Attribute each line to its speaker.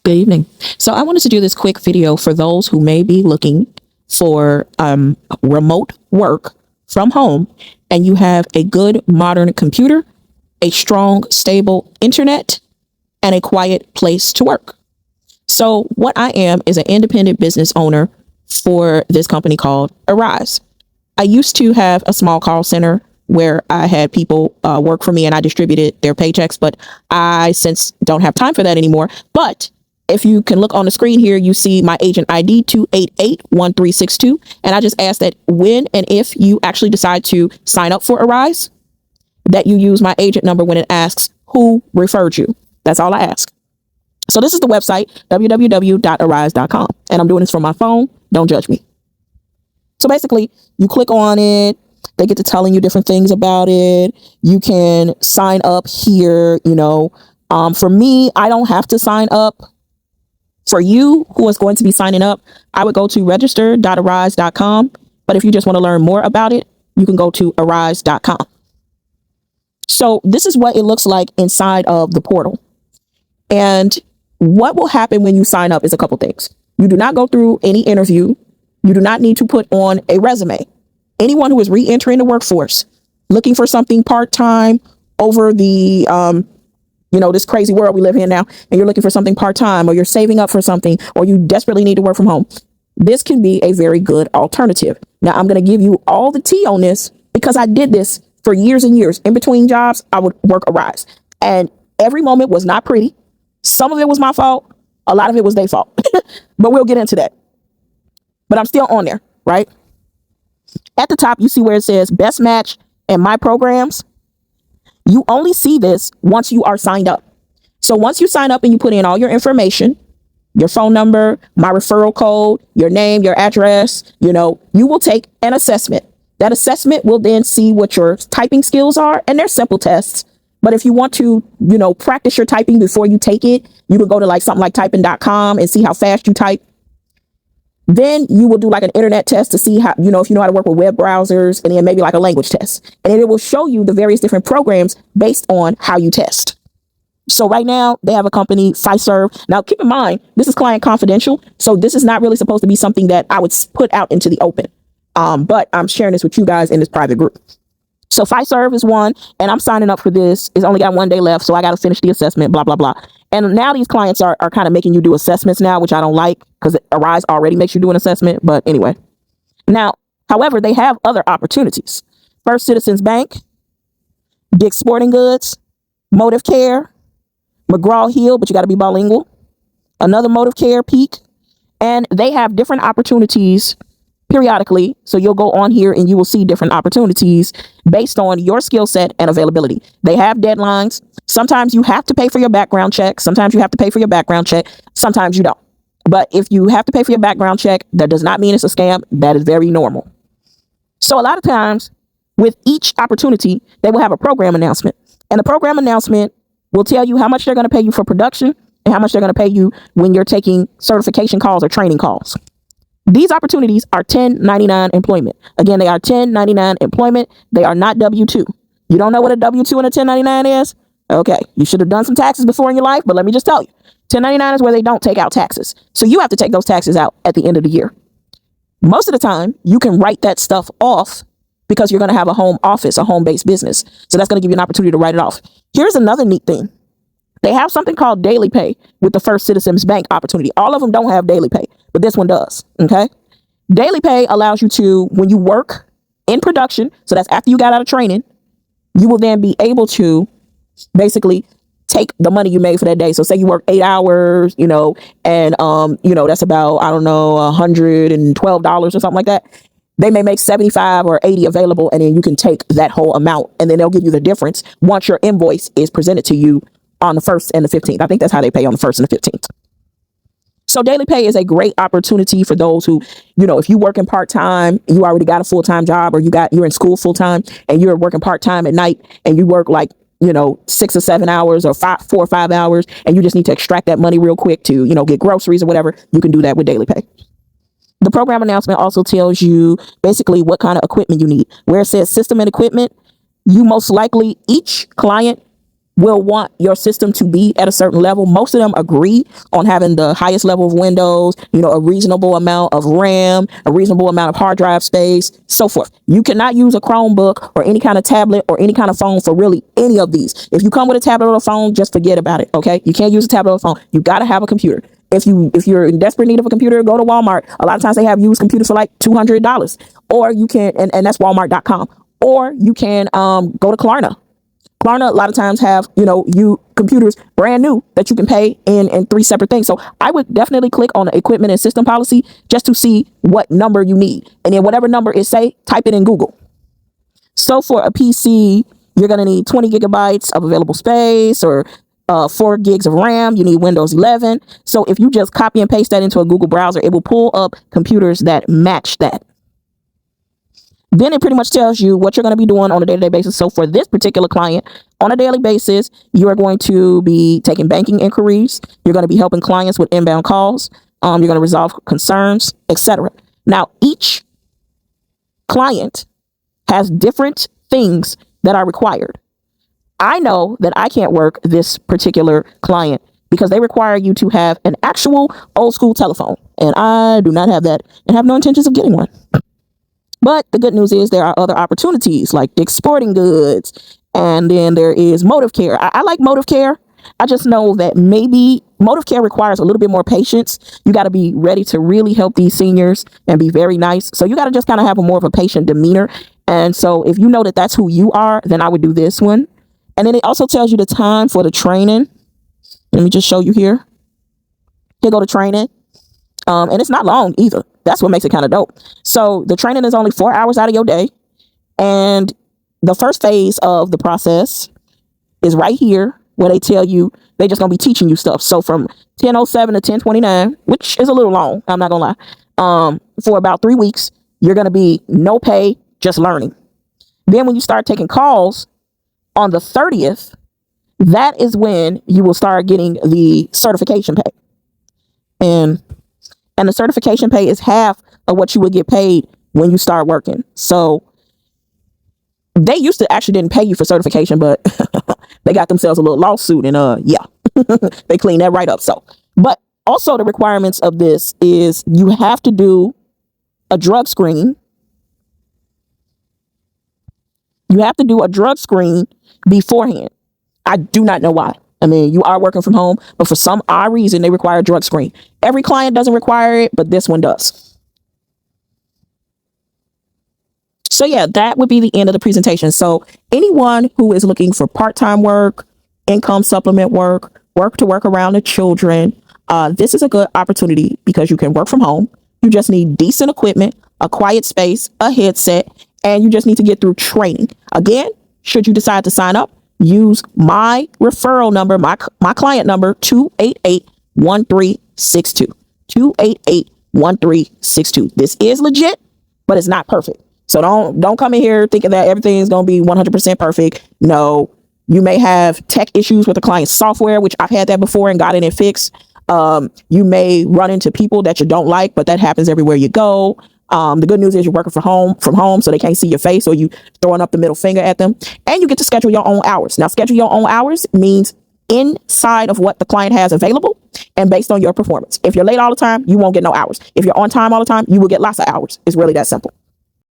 Speaker 1: Good evening. So I wanted to do this quick video for those who may be looking for remote work from home, and you have a good modern computer, a strong, stable internet, and a quiet place to work. So what I am is an independent business owner for this company called Arise. I used to have a small call center where I had people work for me and I distributed their paychecks, but I since don't have time for that anymore. But if you can look on the screen here, you see my agent ID 2881362. And I just ask that when and if you actually decide to sign up for Arise, that you use my agent number when it asks who referred you. That's all I ask. So this is the website, www.arise.com. And I'm doing this from my phone. Don't judge me. So basically, you click on it. They get to telling you different things about it. You can sign up here. For me, I don't have to sign up. For you who is going to be signing up, I would go to register.arise.com. But if you just want to learn more about it, you can go to arise.com. So this is what it looks like inside of the portal. And what will happen when you sign up is a couple things. You do not go through any interview. You do not need to put on a resume. Anyone who is re-entering the workforce, looking for something part-time over the this crazy world we live in now, and you're looking for something part-time, or you're saving up for something, or you desperately need to work from home, this can be a very good alternative. Now, I'm going to give you all the tea on this because I did this for years and years. In between jobs, I would work Arise, and every moment was not pretty. Some of it was my fault. A lot of it was their fault, but we'll get into that. But I'm still on there, right? At the top, you see where it says best match and my programs. You only see this once you are signed up. So once you sign up and you put in all your information, your phone number, my referral code, your name, your address, you will take an assessment. That assessment will then see what your typing skills are, and they're simple tests. But if you want to, practice your typing before you take it, you can go to something like typing.com and see how fast you type. Then you will do an internet test to see how, if you know how to work with web browsers, and then maybe a language test. And then it will show you the various different programs based on how you test. So right now they have a company, Fiserv. Now, keep in mind, this is client confidential. So this is not really supposed to be something that I would put out into the open. But I'm sharing this with you guys in this private group. So Fiserv is one, and I'm signing up for this. It's only got 1 day left, so I got to finish the assessment, blah, blah, blah. And now these clients are kind of making you do assessments now, which I don't like because Arise already makes you do an assessment. But anyway, now, however, they have other opportunities. First Citizens Bank, Dick's Sporting Goods, Motive Care, McGraw-Hill, but you got to be bilingual, another Motive Care, Peak, and they have different opportunities periodically. So you'll go on here and you will see different opportunities based on your skill set and availability. They have deadlines. Sometimes you have to pay for your background check. Sometimes you have to pay for your background check. Sometimes you don't. But if you have to pay for your background check, that does not mean it's a scam. That is very normal. So a lot of times with each opportunity, they will have a program announcement, and the program announcement will tell you how much they're going to pay you for production and how much they're going to pay you when you're taking certification calls or training calls. These opportunities are 1099 employment. Again, they are 1099 employment. They are not W-2. You don't know what a W-2 and a 1099 is? Okay, you should have done some taxes before in your life, but let me just tell you, 1099 is where they don't take out taxes. So you have to take those taxes out at the end of the year. Most of the time, you can write that stuff off because you're going to have a home office, a home-based business. So that's going to give you an opportunity to write it off. Here's another neat thing. They have something called daily pay with the First Citizens Bank opportunity. All of them don't have daily pay, but this one does. Okay. Daily pay allows you to, when you work in production, so that's after you got out of training, you will then be able to basically take the money you made for that day. So say you work 8 hours, and that's about, $112 or something like that. They may make 75 or 80 available, and then you can take that whole amount, and then they'll give you the difference once your invoice is presented to you on the 1st and the 15th. I think that's how they pay, on the 1st and the 15th. So daily pay is a great opportunity for those who, if you working part-time, you already got a full-time job, or you're in school full-time and you're working part-time at night, and you work 6 or 7 hours or 4 or 5 hours, and you just need to extract that money real quick to, get groceries or whatever. You can do that with daily pay. The program announcement also tells you basically what kind of equipment you need. Where it says system and equipment, you most likely, each client will want your system to be at a certain level. Most of them agree on having the highest level of Windows, a reasonable amount of RAM, a reasonable amount of hard drive space, so forth. You cannot use a Chromebook or any kind of tablet or any kind of phone for really any of these. If you come with a tablet or a phone, just forget about it. Okay. You can't use a tablet or a phone. You got to have a computer. If you're in desperate need of a computer, go to Walmart. A lot of times they have used computers for like $200, or you can, and that's Walmart.com, or you can go to Klarna. Klarna a lot of times have, you computers brand new that you can pay in 3 separate things. So I would definitely click on the equipment and system policy just to see what number you need. And then whatever number it say, type it in Google. So for a PC, you're going to need 20 gigabytes of available space, or 4 gigs of RAM. You need Windows 11. So if you just copy and paste that into a Google browser, it will pull up computers that match that. Then it pretty much tells you what you're going to be doing on a day-to-day basis. So for this particular client, on a daily basis, you are going to be taking banking inquiries. You're going to be helping clients with inbound calls. You're going to resolve concerns, etc. Now, each client has different things that are required. I know that I can't work this particular client because they require you to have an actual old school telephone. And I do not have that and have no intentions of getting one. But the good news is there are other opportunities like Dick's Sporting Goods. And then there is Motive Care. I like Motive Care. I just know that maybe Motive Care requires a little bit more patience. You got to be ready to really help these seniors and be very nice. So you got to just kind of have a more of a patient demeanor. And so if you know that that's who you are, then I would do this one. And then it also tells you the time for the training. Let me just show you here. Here go to training. And it's not long either. That's what makes it kind of dope. So the training is only 4 hours out of your day. And the first phase of the process is right here, where they tell you they just going to be teaching you stuff. So from 10:07 to 10:29, which is a little long, I'm not going to lie, for about 3 weeks, you're going to be no pay, just learning. Then when you start taking calls on the 30th, that is when you will start getting the certification pay. And the certification pay is half of what you would get paid when you start working. So they used to actually didn't pay you for certification, but they got themselves a little lawsuit, and they cleaned that right up. So, but also the requirements of this is you have to do a drug screen. You have to do a drug screen beforehand. I do not know why. I mean, you are working from home, but for some odd reason, they require a drug screen. Every client doesn't require it, but this one does. So yeah, that would be the end of the presentation. So anyone who is looking for part-time work, income supplement work to work around the children, this is a good opportunity because you can work from home. You just need decent equipment, a quiet space, a headset, and you just need to get through training. Again, should you decide to sign up, use my referral number, my client number, 288-1362. 288-1362. This is legit, but it's not perfect. So don't come in here thinking that everything's going to be 100% perfect. No, you may have tech issues with the client's software, which I've had that before and got it and fixed. You may run into people that you don't like, but that happens everywhere you go. The good news is you're working from home, so they can't see your face or you throwing up the middle finger at them. And you get to schedule your own hours. Now, schedule your own hours means inside of what the client has available and based on your performance. If you're late all the time, you won't get no hours. If you're on time all the time, you will get lots of hours. It's really that simple.